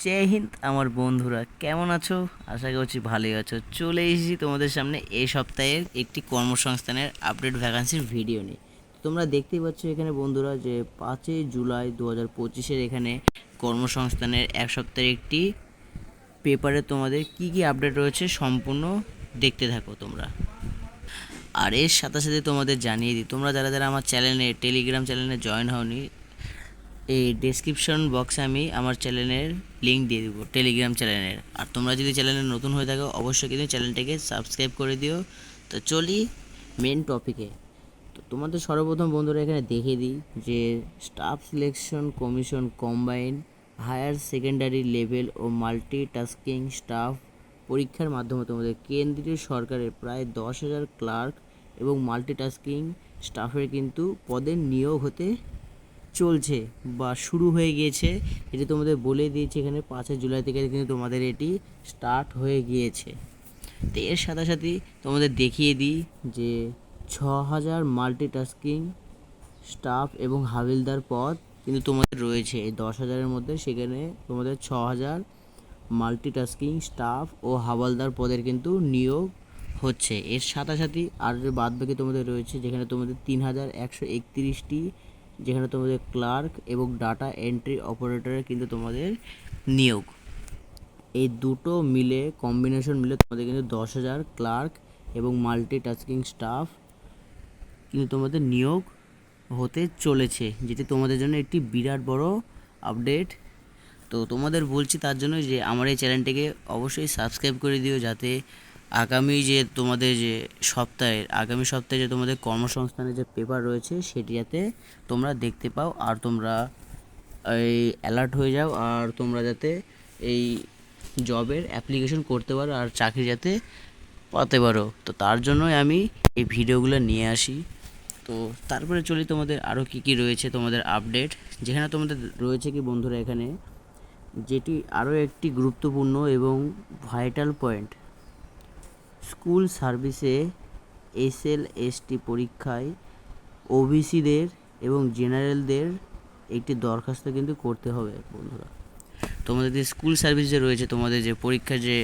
জয় হিন্দ আমার বন্ধুরা, কেমন আছো? আশা করছি ভালোই আছো। চলে এসেছি তোমাদের সামনে এই সপ্তাহের একটি কর্মসংস্থানের আপডেট ভ্যাকান্সির ভিডিও নিয়ে। তোমরা দেখতেই পাচ্ছ এখানে বন্ধুরা যে 5 জুলাই 2025 এখানে কর্মসংস্থানের এক সপ্তাহের একটি পেপারে তোমাদের কি কি আপডেট রয়েছে সম্পূর্ণ দেখতে থাকো তোমরা। আর এর সাথে সাথে তোমাদের জানিয়ে দিই, তোমরা যারা যারা আমার চ্যানেলে টেলিগ্রাম চ্যানেলে জয়েন হওনি, এই ডেসক্রিপশন বক্সে আমি আমার চ্যানেলের লিঙ্ক দিয়ে দেবো টেলিগ্রাম চ্যানেলের। আর তোমরা যদি চ্যানেলে নতুন হয়ে থাকো অবশ্যই কিন্তু চ্যানেলটাকে সাবস্ক্রাইব করে দিও। তো চলি মেন টপিকে। তো তোমাদের সর্বপ্রথম বন্ধুরা এখানে দেখিয়ে দিই যে staff selection commission combined higher secondary level ও মাল্টিটাস্কিং স্টাফ পরীক্ষার মাধ্যমে তোমাদের কেন্দ্রীয় সরকারের প্রায় 10,000 ক্লার্ক এবং মাল্টিটাস্কিং স্টাফের কিন্তু পদের নিয়োগ হতে চলছে বা শুরু হয়ে গিয়েছে। এটি তোমাদের বলে দিয়েছে এখানে 5 জুলাই থেকে কিন্তু তোমাদের এটি স্টার্ট হয়ে গিয়েছে। তো এর সাথে সাথে তোমাদের দেখিয়ে দিই যে 6,000 মাল্টিটাস্কিং স্টাফ এবং হাবিলদার পদ কিন্তু তোমাদের রয়েছে এই 10,000-এর মধ্যে। সেখানে তোমাদের 6,000 মাল্টিটাস্কিং স্টাফ ও হাওলদার পদের কিন্তু নিয়োগ হচ্ছে। এর সাথে সাথে আর যে বাদবাকি তোমাদের রয়েছে যেখানে তোমাদের 3,131টি, যেখানে তোমাদের ক্লার্ক এবং ডাটা এন্ট্রি অপারেটরের কিন্তু তোমাদের নিয়োগ। এই দুটো মিলে কম্বিনেশন মিলে তোমাদের কিন্তু 10,000 ক্লার্ক এবং মাল্টিটাস্কিং স্টাফ কিন্তু তোমাদের নিয়োগ হতে চলেছে, যেটি তোমাদের জন্য একটি বিরাট বড় আপডেট। তো তোমাদের বলছি তার জন্য যে আমার এই চ্যানেলটিকে অবশ্যই সাবস্ক্রাইব করে দিও, যাতে আগামী সপ্তাহে যে তোমাদের কর্মসংস্থানের যে পেপার রয়েছে সেটি যাতে তোমরা দেখতে পাও আর তোমরা এই অ্যালার্ট হয়ে যাও, আর তোমরা যাতে এই জবের অ্যাপ্লিকেশন করতে পারো আর চাকরি যাতে পাতে পারো। তো তার জন্যই আমি এই ভিডিওগুলো নিয়ে আসি। তো তারপরে চলি তোমাদের আরও কী কী রয়েছে তোমাদের আপডেট, যেখানে তোমাদের রয়েছে কি বন্ধুরা এখানে যেটি আরও একটি গুরুত্বপূর্ণ এবং ভাইটাল পয়েন্ট, স্কুল সার্ভিসে এসএলএসটি পরীক্ষায় ওবিসিদের এবং জেনারেলদের একটি দরখাস্ত কিন্তু করতে হবে বন্ধুরা। তোমাদের যে স্কুল সার্ভিস যে রয়েছে, তোমাদের যে পরীক্ষা যে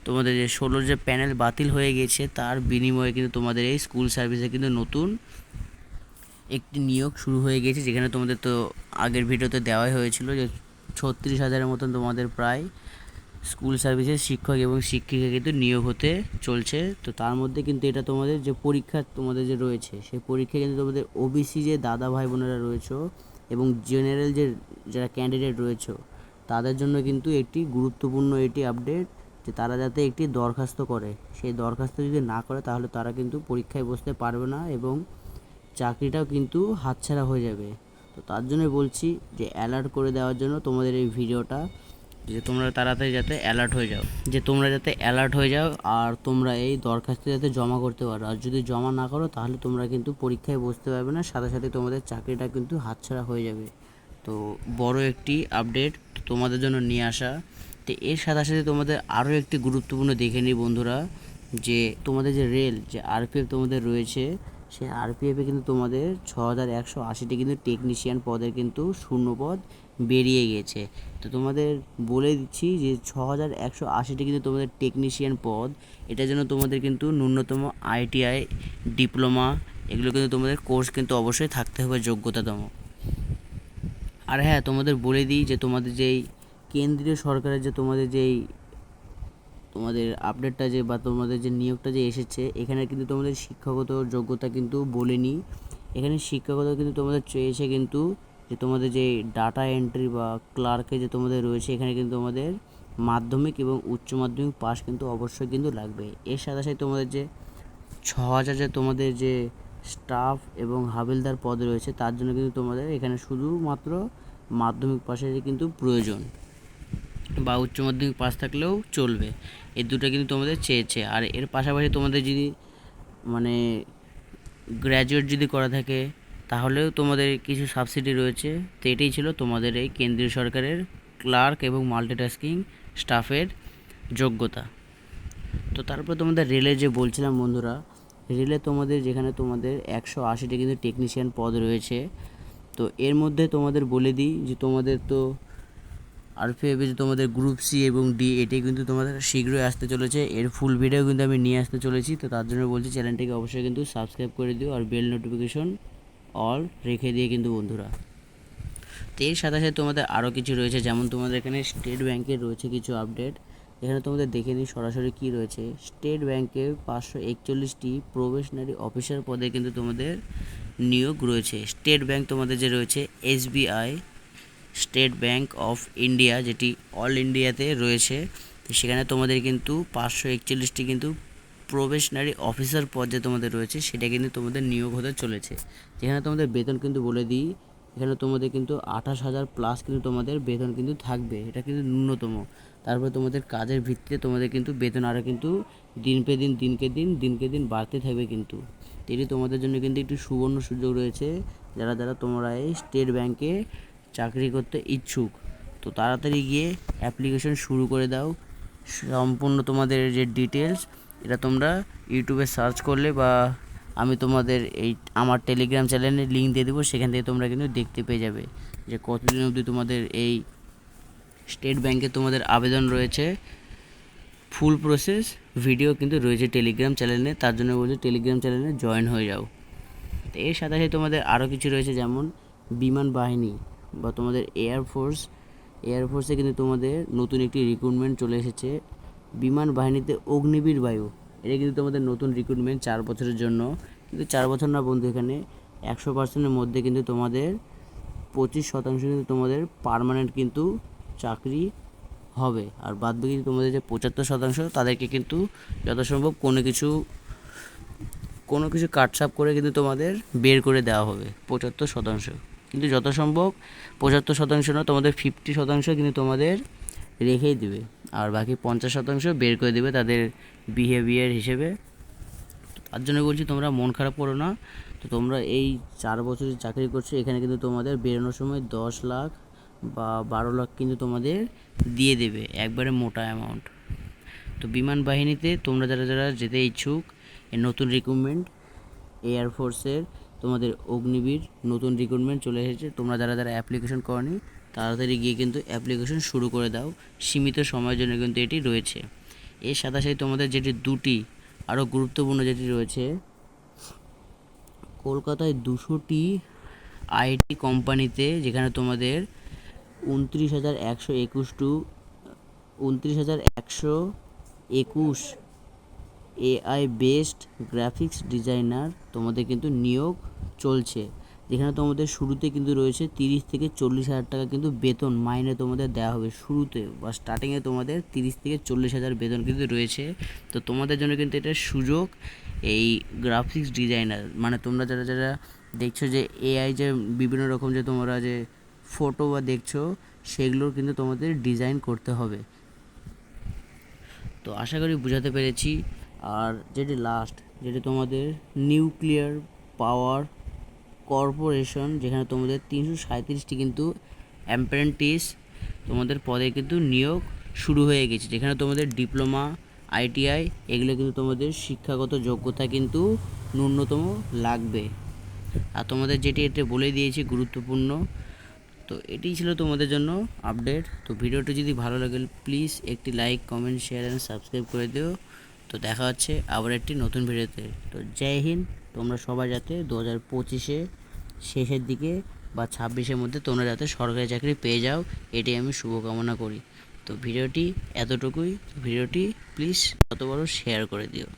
তোমাদের যে 16 যে প্যানেল বাতিল হয়ে গেছে তার বিনিময়ে কিন্তু তোমাদের এই স্কুল সার্ভিসে কিন্তু নতুন একটি নিয়োগ শুরু হয়ে গেছে, যেখানে তোমাদের তো আগের ভিডিওতে দেওয়াই হয়েছিল যে 36,000-এর মতন তোমাদের প্রায় স্কুল সার্ভিসের শিক্ষক এবং শিক্ষিকা কিন্তু নিয়োগ হতে চলছে। তো তার মধ্যে কিন্তু এটা তোমাদের যে পরীক্ষা তোমাদের যে রয়েছে সেই পরীক্ষা কিন্তু তোমাদের ওবিসি যে দাদা ভাই বোনেরা রয়েছে এবং জেনারেল যে যারা ক্যান্ডিডেট রয়েছে তাদের জন্য কিন্তু একটি গুরুত্বপূর্ণ এটি আপডেট যে তারা যাতে একটি দরখাস্ত করে। সেই দরখাস্ত যদি না করে তাহলে তারা কিন্তু পরীক্ষায় বসতে পারবে না এবং চাকরিটাও কিন্তু হাতছাড়া হয়ে যাবে। তো তার জন্য বলছি যে অ্যালার্ট করে দেওয়ার জন্য তোমাদের এই ভিডিওটা, যে তোমরা তাড়াতাড়ি যাতে অ্যালার্ট হয়ে যাও আর তোমরা এই দরখাস্ত যাতে জমা করতে পারো। আর যদি জমা না করো তাহলে তোমরা কিন্তু পরীক্ষায় বসতে পারবে না, সাথে সাথে তোমাদের চাকরিটা কিন্তু হাতছাড়া হয়ে যাবে। তো বড় একটি আপডেট তোমাদের জন্য নিয়ে আসা। তো এর সাথে সাথে তোমাদের আরও একটি গুরুত্বপূর্ণ দেখে নিই বন্ধুরা, যে তোমাদের যে রেল যে আরপিএফ তোমাদের রয়েছে সেই আরপিএফে কিন্তু তোমাদের 6,180টি কিন্তু টেকনিশিয়ান পদের কিন্তু শূন্যপদ বেরিয়ে গেছে। তো তোমাদের বলে দিচ্ছি যে 6,180টি কিন্তু তোমাদের টেকনিশিয়ান পদ, এটার জন্য তোমাদের কিন্তু ন্যূনতম আইটিআই ডিপ্লোমা এগুলো কিন্তু তোমাদের কোর্স কিন্তু অবশ্যই থাকতে হবে যোগ্যতাতম। আর হ্যাঁ, তোমাদের বলে দিই যে তোমাদের যেই কেন্দ্রীয় সরকারের যে তোমাদের আপডেটটা যে বা তোমাদের যে নিয়োগটা যে এসেছে এখানে কিন্তু তোমাদের শিক্ষাগত যোগ্যতা কিন্তু বলেনি। এখানে শিক্ষাগত কিন্তু তোমাদের চেয়েছে কিন্তু যে তোমাদের যে ডাটা এন্ট্রি বা ক্লার্কে যে তোমাদের রয়েছে এখানে কিন্তু তোমাদের মাধ্যমিক এবং উচ্চ মাধ্যমিক পাস কিন্তু অবশ্যই কিন্তু লাগবে। এর সাথে সাথে তোমাদের যে 6,000 যে তোমাদের যে স্টাফ এবং হাবিলদার পদ রয়েছে তার জন্য কিন্তু তোমাদের এখানে শুধুমাত্র মাধ্যমিক পাশেরই কিন্তু প্রয়োজন বা উচ্চ মাধ্যমিক পাস থাকলেও চলবে। এই দুটো কিন্তু তোমাদের চেয়েছে। আর এর পাশাপাশি তোমাদের যদি মানে গ্র্যাজুয়েট যদি করা থাকে তাহলেও তোমাদের কিছু সাবসিডি রয়েছে। তো এটাই ছিল তোমাদের এই কেন্দ্রীয় সরকারের ক্লার্ক এবং মাল্টিটাস্কিং স্টাফের যোগ্যতা। তো তারপর তোমাদের রেলে যে বলছিলাম বন্ধুরা, রেলে তোমাদের যেখানে তোমাদের 180টি কিন্তু টেকনিশিয়ান পদ রয়েছে। তো এর মধ্যে তোমাদের বলে দিই যে তোমাদের তো আরপিএফে যে তোমাদের গ্রুপ সি এবং ডি, এটি কিন্তু তোমাদের শীঘ্রই আসতে চলেছে। এর ফুল ভিডিও কিন্তু আমি নিয়ে আসতে চলেছি। তো তার জন্য বলছি চ্যানেলটিকে অবশ্যই কিন্তু সাবস্ক্রাইব করে দিও আর বেল নোটিফিকেশন অল রেখে দিয়ে কিন্তু বন্ধুরা। তো এর সাথে সাথে তোমাদের আরও কিছু রয়েছে, যেমন তোমাদের এখানে স্টেট ব্যাংকের রয়েছে কিছু আপডেট। এখানে তোমাদের দেখে নিই সরাসরি কী রয়েছে। স্টেট ব্যাংকে 541টি প্রবেশনারি অফিসার পদে কিন্তু তোমাদের নিয়োগ রয়েছে। স্টেট ব্যাংক তোমাদের যে রয়েছে SBI, state bank of India, যেটি অল ইন্ডিয়াতে রয়েছে, তো সেখানে তোমাদের কিন্তু 541টি কিন্তু প্রবেশনারি অফিসার পদ যে তোমাদের রয়েছে সেটা কিন্তু তোমাদের নিয়োগ হতে চলেছে। যেখানে তোমাদের বেতন কিন্তু বলে দিই, এখানে তোমাদের কিন্তু 28,000 প্লাস কিন্তু তোমাদের বেতন কিন্তু থাকবে, এটা কিন্তু ন্যূনতম। তারপরে তোমাদের কাজের ভিত্তিতে তোমাদের কিন্তু বেতন আরও কিন্তু দিনকে দিন বাড়তে থাকবে কিন্তু। এটি তোমাদের জন্য কিন্তু একটি সুবর্ণ সুযোগ রয়েছে, যারা তোমরা এই স্টেট ব্যাংকে চাকরি করতে ইচ্ছুক। তো তাড়াতাড়ি গিয়ে অ্যাপ্লিকেশন শুরু করে দাও। সম্পূর্ণ তোমাদের যে ডিটেলস এটা তোমরা ইউটিউবে সার্চ করলে বা আমি তোমাদের এই আমার টেলিগ্রাম চ্যানেলে লিঙ্ক দিয়ে দেবো, সেখান থেকে তোমরা কিন্তু দেখতে পেয়ে যাবে যে কতদিন অবধি তোমাদের এই স্টেট ব্যাংকে তোমাদের আবেদন রয়েছে। ফুল প্রসেস ভিডিও কিন্তু রয়েছে টেলিগ্রাম চ্যানেলে, তার জন্য বলছি টেলিগ্রাম চ্যানেলে জয়েন হয়ে যাও। তো এর সাথে সাথে তোমাদের আরও কিছু রয়েছে, যেমন বিমান বাহিনী বা তোমাদের এয়ারফোর্সে কিন্তু তোমাদের নতুন একটি রিক্রুটমেন্ট চলে এসেছে। বিমান বাহিনীতে অগ্নিবীর বায়ু, এটা কিন্তু তোমাদের নতুন রিক্রুটমেন্ট 4 বছরের জন্য। কিন্তু 4 বছর না বন্ধু, এখানে 100%-এর মধ্যে কিন্তু তোমাদের 25% কিন্তু তোমাদের পার্মানেন্ট কিন্তু চাকরি হবে, আর বাদ বাকি তোমাদের যে 75% তাদেরকে কিন্তু যথাসম্ভব কোনো কিছু কাটছাপ করে কিন্তু তোমাদের বের করে দেওয়া হবে 75%। কিন্তু যত সম্ভব 75% না, তোমাদের 50% কিন্তু তোমাদের রেখেই দেবে, আর বাকি 50% বের করে দেবে তাদের বিহেভিয়ার হিসেবে। তার জন্য বলছি তোমরা মন খারাপ করো না। তো তোমরা এই 4 বছর চাকরি করছো, এখানে কিন্তু তোমাদের বেরোনোর সময় 10 লাখ বা 12 লাখ কিন্তু তোমাদের দিয়ে দেবে, একবারে মোটা অ্যামাউন্ট। তো বিমান বাহিনীতে তোমরা যারা যেতে ইচ্ছুক, এই নতুন রিক্রুটমেন্ট এয়ারফোর্সের তোমাদের অগ্নিবীর নতুন রিক্রুটমেন্ট চলে এসেছে। তোমরা যারা অ্যাপ্লিকেশন করনি তাড়াতাড়ি গিয়ে কিন্তু অ্যাপ্লিকেশন শুরু করে দাও, সীমিত সময়ের জন্য কিন্তু এটি রয়েছে। এর সাথে সাথে তোমাদের যেটি দুটি আরও গুরুত্বপূর্ণ যেটি রয়েছে, কলকাতায় 200টি আইটি কোম্পানিতে, যেখানে তোমাদের 29,121 এআই বেসড গ্রাফিক্স ডিজাইনার তোমাদের কিন্তু নিয়োগ চলছে। যেখানে তোমাদের শুরুতে কিন্তু রয়েছে 30 থেকে 40 হাজার টাকা কিন্তু বেতন মাইনে তোমাদের দেওয়া হবে শুরুতে, বা স্টার্টিংয়ে তোমাদের 30 থেকে 40 হাজার বেতন কিন্তু রয়েছে। তো তোমাদের জন্য কিন্তু এটা সুযোগ, এই গ্রাফিক্স ডিজাইনার মানে তোমরা যারা দেখছো যে এআই যে বিভিন্ন রকম যে তোমরা যে ফটো বা দেখছো, সেগুলোর কিন্তু তোমাদের ডিজাইন করতে হবে। তো আশা করি বুঝাতে পেরেছি। আর যেটি তোমাদের নিউক্লিয়ার পাওয়ার কর্পোরেশন, যেখানে তোমাদের 337টি কিন্তু অ্যাপ্রেন্টিস তোমাদের পদে কিন্তু নিয়োগ শুরু হয়ে গেছে। যেখানে তোমাদের ডিপ্লোমা, আইটিআই এগুলো কিন্তু তোমাদের শিক্ষাগত যোগ্যতা কিন্তু ন্যূনতম লাগবে। আর তোমাদের যেটি এতে বলে দিয়েছি গুরুত্বপূর্ণ। তো এটাই ছিল তোমাদের জন্য আপডেট। তো ভিডিওটি যদি ভালো লাগে প্লিজ একটি like, comment, share and subscribe করে দিও। তো দেখা হচ্ছে আবার একটি নতুন ভিডিওতে। তো জয় হিন্দ। তোমরা সবাই যাতে 2025-এ শেষের দিকে বা 26-এর মধ্যে তোমরা যাতে সরকারি চাকরি পেয়ে যাও, এটি আমি শুভকামনা করি। তো ভিডিওটি এতটুকুই। ভিডিওটি প্লিজ যত বড় শেয়ার করে দিও।